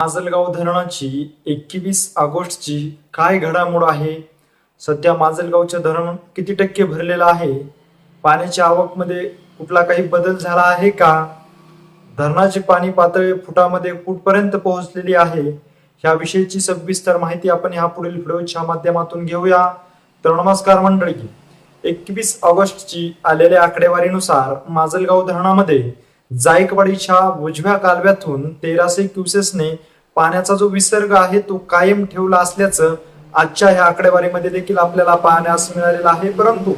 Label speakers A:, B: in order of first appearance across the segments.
A: माजलगाव धरणाची 21 ऑगस्टची काय घडामोड आहे? सध्या माजलगावचे धरण किती टक्के भरलेलं आहे? पाण्याच्या आवकमध्ये कुठला काही बदल झाला आहे का? धरणाची पाणी पातळी फुटामध्ये कुठपर्यंत पोहोचलेली आहे? ह्याविषयीची सविस्तर माहिती आपण ह्या पुढील व्हिडिओच्या माध्यमातून घेऊया. तर नमस्कार मंडळी, 21 ऑगस्टची आलेल्या आकडेवारीनुसार माजलगाव धरणामध्ये जायकवाडीच्या उजव्या कालव्यातून 1300 क्युसेसने पाण्याचा जो विसर्ग आहे तो कायम ठेवला असल्याचं आजच्या ह्या आकडेवारीमध्ये देखील आपल्याला पाहण्यास मिळालेलं आहे. परंतु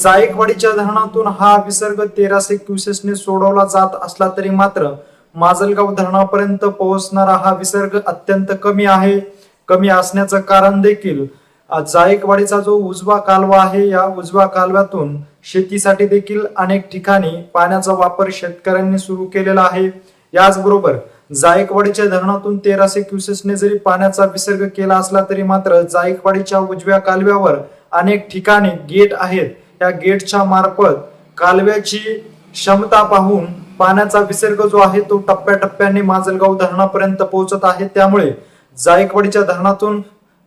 A: जायकवाडीच्या धरणातून हा विसर्ग 1300 क्युसेसने सोडवला जात असला तरी मात्र माजलगाव धरणापर्यंत पोहोचणारा हा विसर्ग अत्यंत कमी आहे. कमी असण्याचं कारण देखील जायकवाडीचा जो उजवा कालवा आहे, या उजव्या कालव्यातून शेतीसाठी देखील अनेक ठिकाणी पाण्याचा वापर शेतकऱ्यांनी सुरू केलेला आहे. याचबरोबर जायकवाडीच्या धरणातून 1300 क्युसेसने जरी पाण्याचा विसर्ग केला असला तरी मात्र जायकवाडीच्या उजव्या कालव्यावर अनेक ठिकाणी गेट आहेत. या गेटच्या मार्फत कालव्याची क्षमता पाहून पाण्याचा विसर्ग जो आहे तो टप्प्याटप्प्याने माजलगाव धरणापर्यंत पोहोचत आहे. त्यामुळे जायकवाडीच्या धरणातून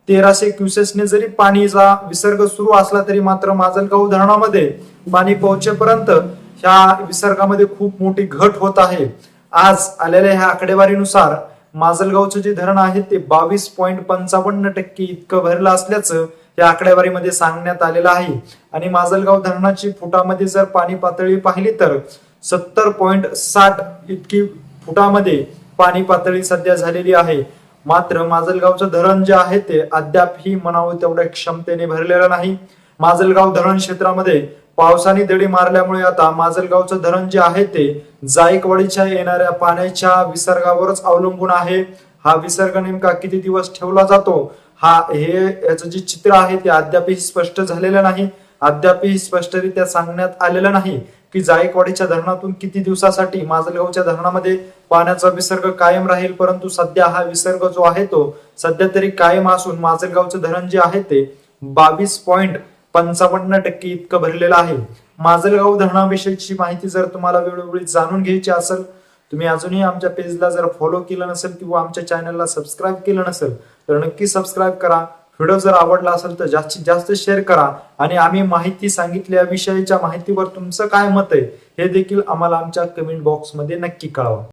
A: 1300 क्युसेसने जरी पाणीचा विसर्ग सुरू असला तरी मात्र माजलगाव धरणामध्ये पाणी पोहोचेपर्यंत ह्या विसर्गामध्ये खूप मोठी घट होत आहे. आज आलेल्या ह्या आकडेवारीनुसार माजलगावचं जे धरण आहे ते 22.55% इतकं भरलं असल्याचं या आकडेवारीमध्ये सांगण्यात आलेलं आहे. आणि माजलगाव धरणाची फुटामध्ये जर पाणी पातळी पाहिली तर 70.60 इतकी फुटामध्ये पाणी पातळी सध्या झालेली आहे. मात्र माजलगावचं धरण जे आहे ते अद्यापही म्हणावं तेवढ्या क्षमतेने भरलेलं नाही. माजलगाव धरण क्षेत्रामध्ये पावसाने दडी मारल्यामुळे आता माजलगावचं धरण जे आहे ते जायकवाडीच्या येणाऱ्या पाण्याच्या विसर्गावरच अवलंबून आहे. हा विसर्ग नेमका किती दिवस ठेवला जातो याचं जे चित्र आहे ते अद्यापही स्पष्ट झालेलं नाही. अद्यापही स्पष्टरित्या सांगण्यात आलेलं नाही की जायकवाडीच्या धरणातून किती दिवसासाठी माजलगावच्या धरणामध्ये पाण्याचा विसर्ग कायम राहील. परंतु सध्या हा विसर्ग जो आहे तो सध्या तरी कायम असून माजलगावचं धरण जे आहे ते 22.55% इतकं भरलेलं आहे. माजलगाव धरणाविषयीची माहिती जर तुम्हाला वेळोवेळी जाणून घ्यायची असेल, तुम्ही अजूनही आमच्या पेजला जर फॉलो केलं नसेल किंवा आमच्या चॅनलला सबस्क्राईब केलं नसेल तर नक्की सबस्क्राईब करा. व्हिडिओ जर आवडला असेल तर जास्तीत जास्त शेअर करा आणि आम्ही माहिती सांगितल्या विषयीच्या माहितीवर तुमचं काय मत आहे हे देखील आम्हाला आमच्या कमेंट बॉक्समध्ये नक्की कळवा.